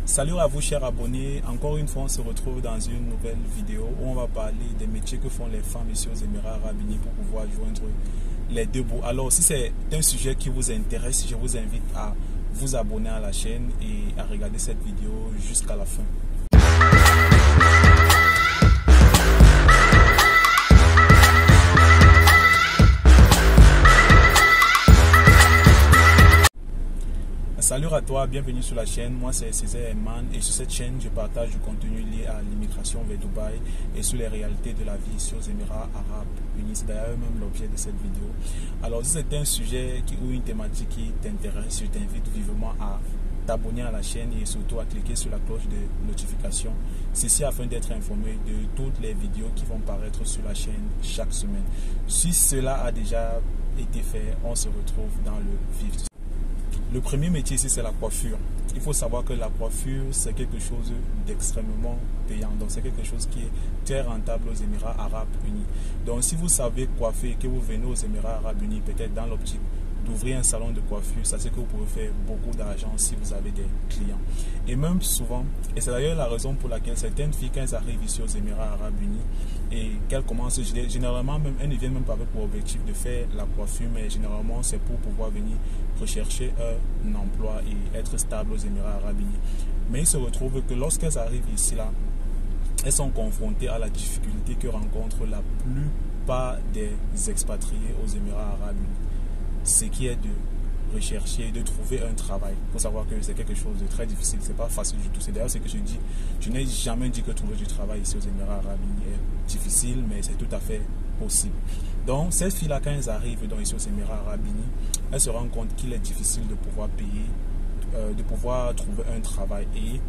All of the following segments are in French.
Salut à vous chers abonnés, encore une fois on se retrouve dans une nouvelle vidéo où on va parler des métiers que font les femmes ici aux Émirats Arabes Unis pour pouvoir joindre les deux bouts. Alors si c'est un sujet qui vous intéresse, je vous invite à vous abonner à la chaîne et à regarder cette vidéo jusqu'à la fin. Salut à toi, bienvenue sur la chaîne, moi c'est Césaire Herman et sur cette chaîne je partage du contenu lié à l'immigration vers Dubaï et sur les réalités de la vie ici aux Émirats Arabes Unis. C'est d'ailleurs même l'objet de cette vidéo. Alors si c'est un sujet ou une thématique qui t'intéresse, je t'invite vivement à t'abonner à la chaîne et surtout à cliquer sur la cloche de notification. Ceci afin d'être informé de toutes les vidéos qui vont paraître sur la chaîne chaque semaine. Si cela a déjà été fait, on se retrouve dans le vif du sujet. Le premier métier ici, c'est la coiffure. Il faut savoir que la coiffure, c'est quelque chose d'extrêmement payant. Donc, c'est quelque chose qui est très rentable aux Émirats Arabes Unis. Donc, si vous savez coiffer et que vous venez aux Émirats Arabes Unis, peut-être dans l'optique d'ouvrir un salon de coiffure, ça c'est que vous pouvez faire beaucoup d'argent si vous avez des clients. Et même souvent, et c'est d'ailleurs la raison pour laquelle certaines filles, quand elles arrivent ici aux Émirats Arabes Unis et qu'elles commencent, généralement même, elles ne viennent même pas avec pour objectif de faire la coiffure, mais généralement c'est pour pouvoir venir rechercher un emploi et être stable aux Émirats Arabes Unis. Mais il se retrouve que lorsqu'elles arrivent ici, là, elles sont confrontées à la difficulté que rencontrent la plupart des expatriés aux Émirats Arabes Unis. Ce qui est de rechercher, de trouver un travail. Il faut savoir que c'est quelque chose de très difficile, c'est pas facile du tout. C'est d'ailleurs ce que je dis. Je n'ai jamais dit que trouver du travail ici aux Émirats Arabes Unis est difficile, mais c'est tout à fait possible. Donc, ces filles-là, quand elles arrivent ici aux Émirats Arabes Unis, elles se rendent compte qu'il est difficile de pouvoir payer, de pouvoir trouver un travail. Et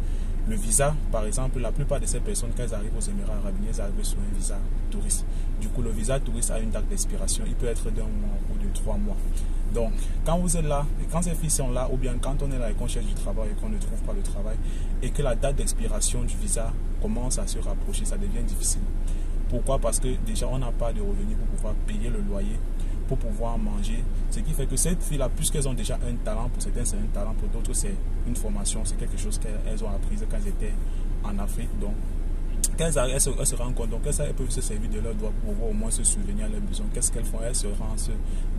le visa, par exemple, la plupart de ces personnes, quand elles arrivent aux Émirats Arabes Unis, elles arrivent sur un visa touriste. Du coup, le visa touriste a une date d'expiration. Il peut être d'un mois ou de 3 mois. Donc, quand vous êtes là, et quand ces filles sont là, ou bien quand on est là et qu'on cherche du travail et qu'on ne trouve pas le travail, et que la date d'expiration du visa commence à se rapprocher, ça devient difficile. Pourquoi? Parce que déjà, on n'a pas de revenus pour pouvoir payer le loyer, pour pouvoir manger. Ce qui fait que ces filles-là, puisqu'elles ont déjà un talent, pour certains c'est un talent, pour d'autres c'est une formation, c'est quelque chose qu'elles ont appris quand elles étaient en Afrique. Donc, quand elles se rendent compte, donc elles peuvent se servir de leurs doigts pour pouvoir au moins se souvenir à leurs besoins. Qu'est-ce qu'elles font? Elles se lancent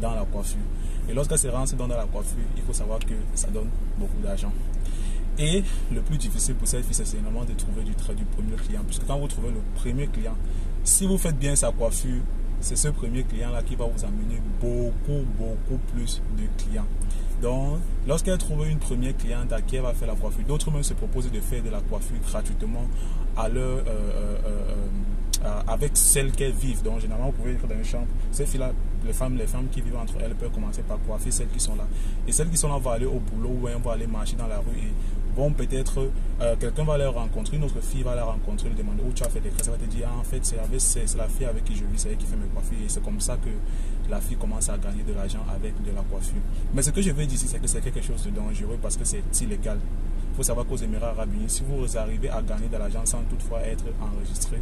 dans la coiffure. Et lorsqu'elles se lancent dans la coiffure, il faut savoir que ça donne beaucoup d'argent. Et le plus difficile pour cette fille, c'est vraiment de trouver du premier client. Puisque quand vous trouvez le premier client, si vous faites bien sa coiffure, c'est ce premier client-là qui va vous amener beaucoup plus de clients. Donc, lorsqu'elle trouve une première cliente à qui elle va faire la coiffure, d'autres même se proposent de faire de la coiffure gratuitement à leur, avec celles qu'elles vivent. Donc, généralement, vous pouvez être dans une chambre. Ces filles-là, les femmes qui vivent entre elles peuvent commencer par coiffer celles qui sont là. Et celles qui sont là vont aller au boulot ou vont aller marcher dans la rue et vont peut-être, quelqu'un va les rencontrer, une autre fille va les rencontrer, lui demander où tu as fait des tresses. Elle va te dire, ah, en fait, c'est la fille avec qui je vis, c'est elle qui fait mes coiffures. Et c'est comme ça que la fille commence à gagner de l'argent avec de la coiffure. Mais ce que je veux dire ici, c'est que c'est quelque chose de dangereux parce que c'est illégal. Il faut savoir qu'aux Émirats Arabes Unis, si vous arrivez à gagner de l'argent sans toutefois être enregistré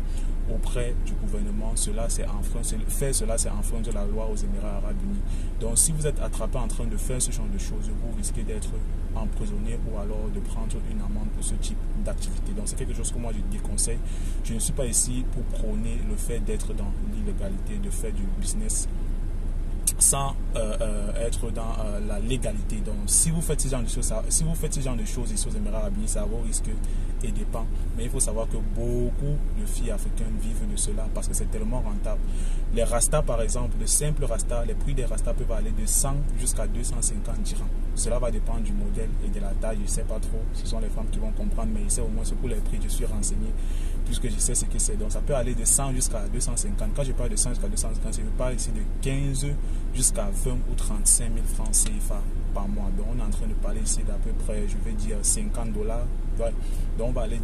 auprès du gouvernement, faire cela c'est enfreindre la loi aux Émirats Arabes Unis. Donc si vous êtes attrapé en train de faire ce genre de choses, vous risquez d'être emprisonné ou alors de prendre une amende pour ce type d'activité. Donc c'est quelque chose que moi je déconseille. Je ne suis pas ici pour prôner le fait d'être dans l'illégalité, de faire du business sans être dans la légalité. Donc si vous faites ce genre de choses, ici aux Émirats Arabes Unis, ça a vos risques et dépend. Mais il faut savoir que beaucoup de filles africaines vivent de cela parce que c'est tellement rentable. Les rastas par exemple, de simples rastas, les prix des rastas peuvent aller de 100 jusqu'à 250 dirhams. Cela va dépendre du modèle et de la taille, je ne sais pas trop, ce sont les femmes qui vont comprendre, mais je sais au moins ce pour les prix, je suis renseigné puisque je sais ce que c'est. Donc ça peut aller de 100 jusqu'à 250. Quand je parle de 100 jusqu'à 250, je parle ici de 15 jusqu'à 20 ou 35 000 francs CFA par mois. Donc on est en train de parler ici d'à peu près, je vais dire 50 $. Ouais. Donc on va aller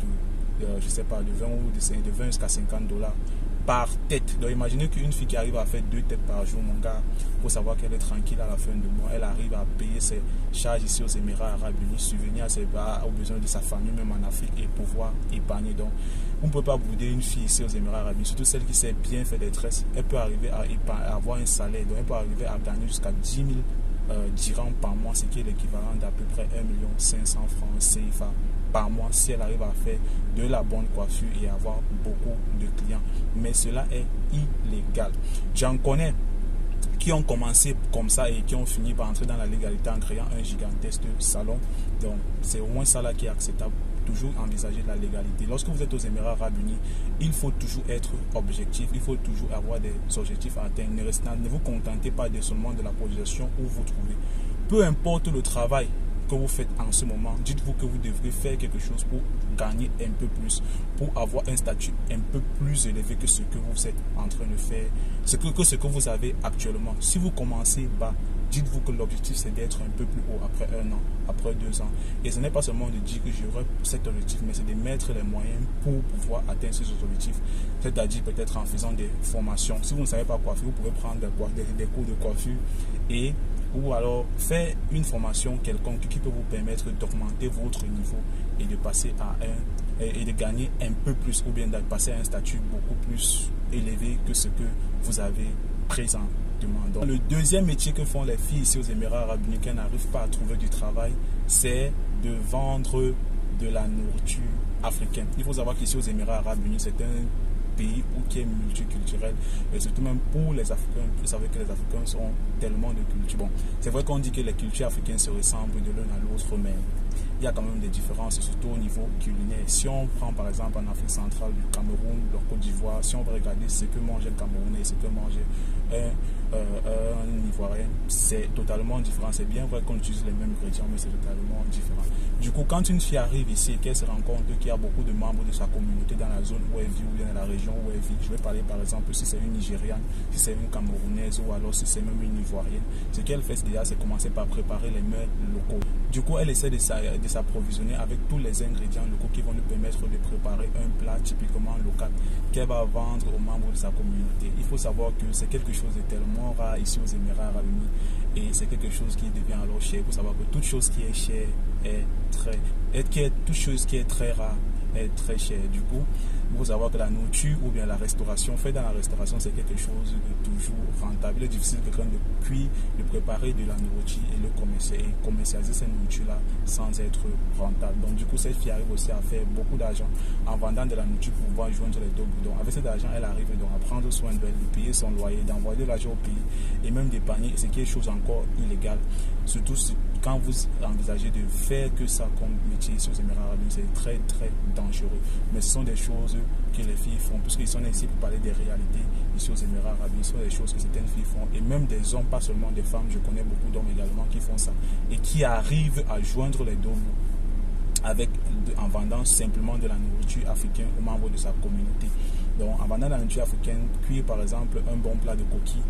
je sais pas, de 20 ou de 20 jusqu'à 50 $ par tête. Donc imaginez qu'une fille qui arrive à faire 2 têtes par jour, mon gars, il faut savoir qu'elle est tranquille à la fin du mois. Elle arrive à payer ses charges ici aux Émirats Arabes Unis, subvenir aux besoins de sa famille, même en Afrique, et pouvoir épargner. Donc, on ne peut pas bouder une fille ici aux Émirats Arabes Unis, surtout celle qui sait bien faire des tresses. Elle peut arriver à avoir un salaire, donc elle peut arriver à gagner jusqu'à 10 000 dirhams par mois, ce qui est l'équivalent d'à peu près 1 500 000 francs CFA par mois si elle arrive à faire de la bonne coiffure et avoir beaucoup de clients. Mais cela est illégal. J'en connais qui ont commencé comme ça et qui ont fini par entrer dans la légalité en créant un gigantesque salon. Donc c'est au moins ça là qui est acceptable. Toujours envisager la légalité. Lorsque vous êtes aux Émirats Arabes Unis, il faut toujours être objectif, il faut toujours avoir des objectifs à atteindre. Ne vous contentez pas seulement de la position où vous trouvez. Peu importe le travail que vous faites en ce moment, dites-vous que vous devrez faire quelque chose pour gagner un peu plus, pour avoir un statut un peu plus élevé que ce que vous êtes en train de faire, ce que vous avez actuellement. Si vous commencez bas, dites-vous que l'objectif c'est d'être un peu plus haut après 1 an, après 2 ans. Et ce n'est pas seulement de dire que j'aurai cet objectif, mais c'est de mettre les moyens pour pouvoir atteindre ces objectifs. C'est-à-dire peut-être en faisant des formations. Si vous ne savez pas coiffer, vous pouvez prendre des cours de coiffure ou alors faire une formation quelconque qui peut vous permettre d'augmenter votre niveau et de passer et de gagner un peu plus, ou bien de passer à un statut beaucoup plus élevé que ce que vous avez présentement. Donc, le deuxième métier que font les filles ici aux Émirats Arabes Unis qui n'arrivent pas à trouver du travail, c'est de vendre de la nourriture africaine. Il faut savoir qu'ici aux Émirats Arabes Unis, c'est un pays qui est multiculturel, et surtout même pour les Africains. Vous savez que les Africains ont tellement de cultures. Bon, c'est vrai qu'on dit que les cultures africaines se ressemblent de l'un à l'autre, mais il y a quand même des différences, surtout au niveau culinaire. Si on prend par exemple en Afrique centrale, du Cameroun, la Côte d'Ivoire, si on veut regarder ce que mange le Camerounais et ce que mange un Ivoirien, c'est totalement différent. C'est bien vrai qu'on utilise les mêmes ingrédients, mais c'est totalement différent. Du coup, quand une fille arrive ici et qu'elle se rend compte qu'il y a beaucoup de membres de sa communauté dans la zone où elle vit ou bien dans la région où elle vit, je vais parler par exemple si c'est une Nigériane, si c'est une Camerounaise ou alors si c'est même une Ivoirienne, ce qu'elle fait déjà, c'est commencer par préparer les mets locaux. Du coup, elle essaie de s'approvisionner avec tous les ingrédients locaux qui vont lui permettre de préparer un plat typiquement local qu'elle va vendre aux membres de sa communauté. Il faut savoir que c'est quelque chose de tellement rare ici aux Émirats Arabes Unis et c'est quelque chose qui devient alors cher. Il faut savoir que toute chose qui est chère toute chose qui est très rare est très chère. Du coup, il faut savoir que la nourriture ou bien la restauration, fait dans la restauration, c'est quelque chose de toujours rentable. Il est difficile de préparer de la nourriture et commercialiser cette nourriture-là sans être rentable. Donc du coup, cette fille arrive aussi à faire beaucoup d'argent en vendant de la nourriture pour pouvoir joindre les deux bouts. Donc avec cet argent, elle arrive donc à prendre soin d'elle, de payer son loyer, d'envoyer de l'argent au pays et même d'épargner, ce qui est chose encore illégale. Surtout quand vous envisagez de faire que ça comme métier ici aux Émirats Arabes Unis, c'est très très dangereux. Mais ce sont des choses que les filles font, puisqu'ils sont ici pour parler des réalités ici aux Émirats Arabes Unis. Ce sont des choses que certaines filles font, et même des hommes, pas seulement des femmes. Je connais beaucoup d'hommes également qui font ça et qui arrivent à joindre les deux bouts en vendant simplement de la nourriture africaine aux membres de sa communauté. Donc en vendant de la nourriture africaine, cuire par exemple un bon plat de coquille.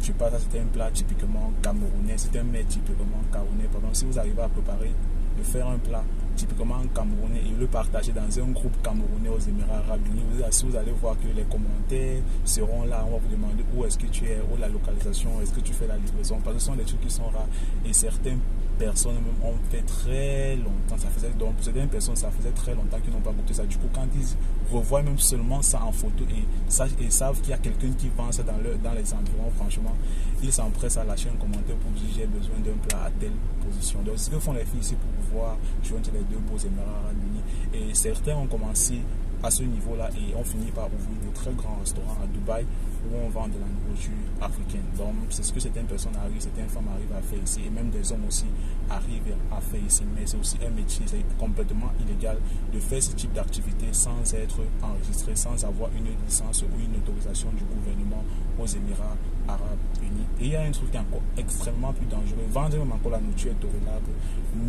Je sais pas, ça c'était un plat typiquement camerounais, c'est un mets typiquement camerounais. Par exemple, si vous arrivez à préparer, de faire un plat typiquement camerounais et le partager dans un groupe camerounais aux Émirats Arabes Unis, vous allez voir que les commentaires seront là. On va vous demander où est-ce que tu es, où la localisation, est-ce que tu fais la livraison, parce que ce sont des trucs qui sont rares et certaines personnes même ont fait très longtemps. Donc pour certaines personnes, ça faisait très longtemps qu'ils n'ont pas goûté ça. Du coup, quand ils revoient même seulement ça en photo et savent qu'il y a quelqu'un qui vend ça dans les environs, franchement, ils s'empressent à lâcher un commentaire pour dire j'ai besoin d'un plat à telle position. Donc ce que font les filles ici pour pouvoir joindre les deux beaux Émirats Arabes Unis. Et certains ont commencé à ce niveau-là et ont fini par ouvrir de très grands restaurants à Dubaï où on vend de la nourriture africaine. Donc c'est ce que certaines personnes certaines femmes arrivent à faire ici et même des hommes aussi arrivent à faire ici. Mais c'est aussi un métier, c'est complètement illégal de faire ce type d'activité sans être enregistré, sans avoir une licence ou une autorisation du gouvernement aux Émirats Arabes Unis. Et il y a un truc qui est encore extrêmement plus dangereux. Vendre même encore la nourriture est tolérable,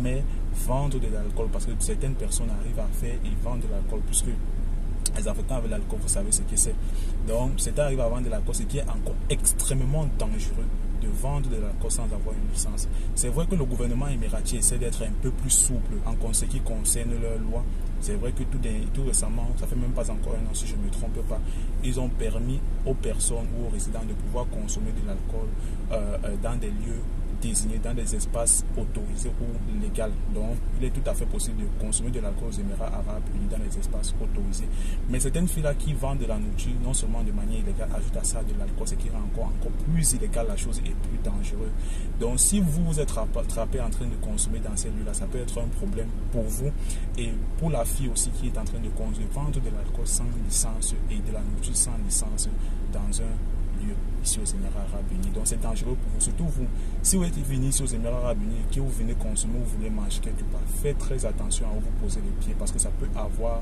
mais vendre de l'alcool, parce que certaines personnes arrivent à faire et vendent de l'alcool, puisque les Africains avec l'alcool, vous savez ce que c'est. Donc, c'est arrivé à vendre de l'alcool, ce qui est encore extrêmement dangereux de vendre de l'alcool sans avoir une licence. C'est vrai que le gouvernement émirati essaie d'être un peu plus souple en ce qui concerne leurs lois. C'est vrai que tout récemment, ça fait même pas encore un an si je ne me trompe pas, ils ont permis aux personnes ou aux résidents de pouvoir consommer de l'alcool dans des lieux désignés, dans des espaces autorisés ou légaux. Donc, il est tout à fait possible de consommer de l'alcool aux Émirats Arabes Unis dans les espaces autorisés. Mais certaines filles-là qui vendent de la nourriture, non seulement de manière illégale, ajoutent à ça de l'alcool, ce qui rend encore plus illégal la chose et plus dangereux. Donc, si vous vous êtes attrapé en train de consommer dans ces lieux-là, ça peut être un problème pour vous et pour la fille aussi qui est en train de vendre de l'alcool sans licence et de la nourriture sans licence dans un lieu ici aux Émirats Arabes Unis. Donc c'est dangereux pour vous, surtout vous. Si vous êtes venu ici aux Émirats Arabes Unis et que vous venez consommer, vous voulez manger quelque part, faites très attention à où vous posez les pieds parce que ça peut avoir,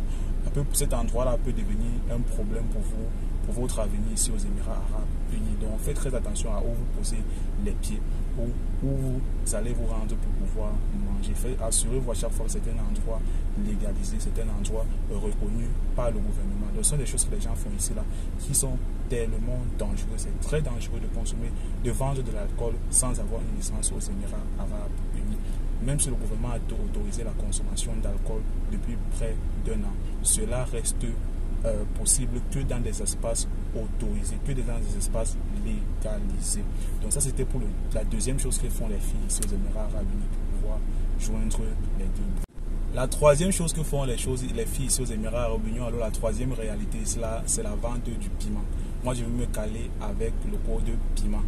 cet endroit-là peut devenir un problème pour vous, pour votre avenir ici aux Émirats Arabes Unis. Donc faites très attention à où vous posez les pieds, où vous allez vous rendre pour pouvoir manger. Assurez-vous à chaque fois que c'est un endroit légalisé, c'est un endroit reconnu par le gouvernement. Donc ce sont des choses que les gens font ici là qui sont tellement dangereux. C'est très dangereux de consommer, de vendre de l'alcool sans avoir une licence aux Émirats Arabes Unis. Même si le gouvernement a autorisé la consommation d'alcool depuis près d'un an, cela reste possible que dans des espaces autorisés, que dans des espaces légalisés. Donc ça c'était pour la deuxième chose que font les filles ici aux Émirats Arabes Unis pour pouvoir joindre les deux. La troisième chose que font les filles ici aux Émirats Arabes Unis, alors la troisième réalité, c'est la vente du piment. Moi je vais me caler avec le code piment.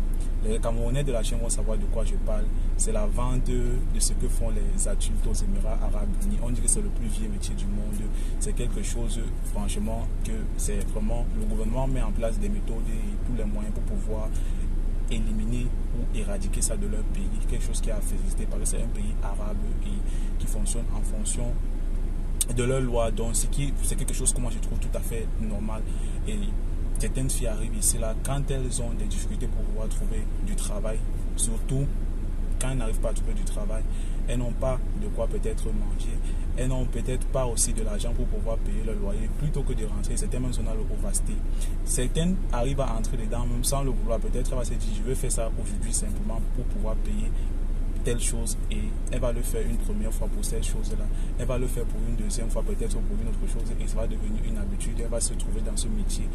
Les Camerounais de la chaîne vont savoir de quoi je parle. C'est la vente de ce que font les adultes aux Émirats Arabes Unis. On dit que c'est le plus vieux métier du monde. C'est quelque chose, franchement, que c'est vraiment... Le gouvernement met en place des méthodes et tous les moyens pour pouvoir éliminer ou éradiquer ça de leur pays. Quelque chose qui a fait exister parce que c'est un pays arabe et qui fonctionne en fonction de leurs lois. Donc c'est quelque chose que moi je trouve tout à fait normal. Et certaines filles arrivent ici là quand elles ont des difficultés pour pouvoir trouver du travail, surtout quand elles n'arrivent pas à trouver du travail, elles n'ont pas de quoi peut-être manger, elles n'ont peut-être pas aussi de l'argent pour pouvoir payer le loyer, plutôt que de rentrer, certaines même sont dans le Ovasté. Certaines arrivent à entrer dedans même sans le vouloir, peut-être elle va se dire je vais faire ça aujourd'hui simplement pour pouvoir payer telle chose et elle va le faire une première fois pour cette chose-là, elle va le faire pour une deuxième fois, peut-être pour une autre chose et ça va devenir une habitude, elle va se trouver dans ce métier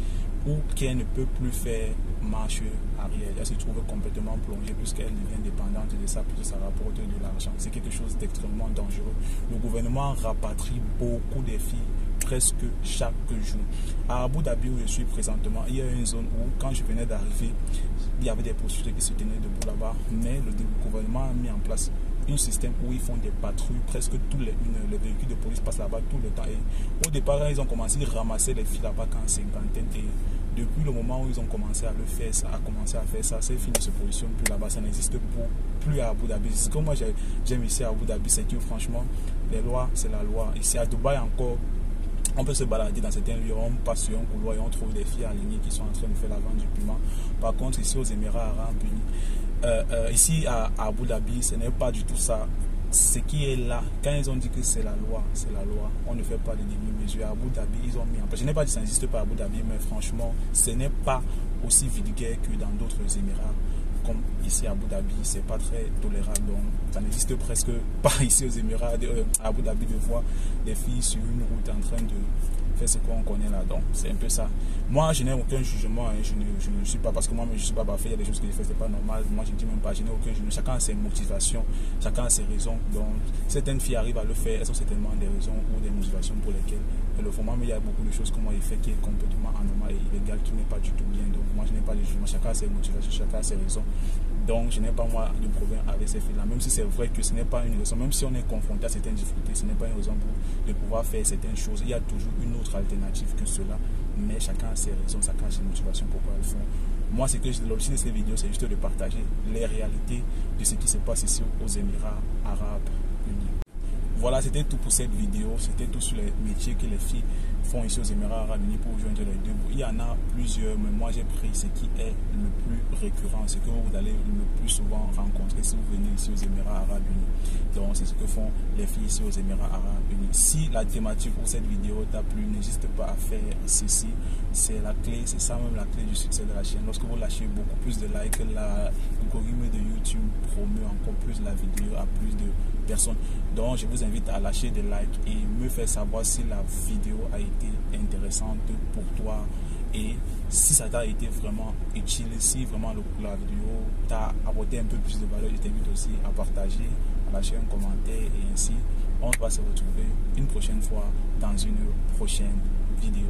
où qu'elle ne peut plus faire marche arrière, elle se trouve complètement plongée puisqu'elle devient dépendante de ça, puisque ça rapporte de l'argent. C'est quelque chose d'extrêmement dangereux. Le gouvernement rapatrie beaucoup de filles presque chaque jour. À Abu Dhabi où je suis présentement, il y a une zone où quand je venais d'arriver, il y avait des prostituées qui se tenaient debout là-bas, mais le gouvernement a mis en place un système où ils font des patrouilles, presque tous les véhicules de police passent là-bas tout le temps. Et au départ, ils ont commencé à ramasser les filles là-bas qu'en cinquantaine. Et depuis le moment où ils ont commencé à le faire, ces filles ne se positionnent plus là-bas, ça n'existe plus à Abu Dhabi. Ce que moi j'aime ici à Abu Dhabi, c'est que franchement, les lois, c'est la loi. Ici à Dubaï encore, on peut se balader dans certains lieux, on passe sur un couloir et on trouve des filles alignées qui sont en train de faire la vente du piment. Par contre, ici aux Émirats Arabes Unis, ici à Abu Dhabi, ce n'est pas du tout ça. Ce qui est là, quand ils ont dit que c'est la loi, c'est la loi. On ne fait pas de demi-mesure. À Abu Dhabi, ils ont mis en place. Je n'ai pas dit que ça n'existe pas à Abu Dhabi, mais franchement, ce n'est pas aussi vulgaire que dans d'autres Émirats. Comme ici à Abu Dhabi, c'est pas très tolérable. Donc, ça n'existe presque pas ici aux Émirats, à Abu Dhabi, de voir des filles sur une route en train de faire ce qu'on connaît là. Donc, c'est un peu ça. Moi, je n'ai aucun jugement. Hein. Je ne suis pas, parce que moi, je ne suis pas parfait. Il y a des choses que je fais, c'est pas normal. Moi, je ne dis même pas, je n'ai aucun jugement. Chacun a ses motivations, chacun a ses raisons. Donc, certaines filles arrivent à le faire. Elles ont certainement des raisons ou des motivations pour lesquelles elles le font. Mais il y a beaucoup de choses que moi, je fais qui est complètement anormal et illégal, qui n'est pas du tout bien. Donc, moi, je n'ai pas de jugement. Chacun a ses motivations, chacun a ses raisons. Donc, je n'ai pas, moi, de problème avec ces filles-là. Même si c'est vrai que ce n'est pas une raison, même si on est confronté à certaines difficultés, ce n'est pas une raison de pouvoir faire certaines choses. Il y a toujours une autre alternative que cela. Mais chacun a ses raisons, chacun a ses motivations pourquoi elles font. Moi, l'objectif de ces vidéos, c'est juste de partager les réalités de ce qui se passe ici aux Émirats Arabes Unis. Voilà, c'était tout pour cette vidéo. C'était tout sur les métiers que les filles font ici aux Émirats Arabes Unis pour joindre les deux bouts. Il y en a plusieurs, mais moi j'ai pris ce qui est le plus récurrent, ce que vous allez le plus souvent rencontrer si vous venez ici aux Émirats Arabes Unis. Donc c'est ce que font les filles ici aux Émirats Arabes Unis. Si la thématique pour cette vidéo t'a plu, n'hésite pas à faire ceci. C'est la clé, c'est ça même la clé du succès de la chaîne. Lorsque vous lâchez beaucoup plus de likes, l'algorithme de YouTube promeut encore plus la vidéo à plus de personnes. Donc je vous invite à lâcher des likes et me faire savoir si la vidéo a été intéressante pour toi Et si ça t'a été vraiment utile, si vraiment la vidéo t'a apporté un peu plus de valeur, je t'invite aussi à partager, à lâcher un commentaire et ainsi on va se retrouver une prochaine fois dans une prochaine vidéo.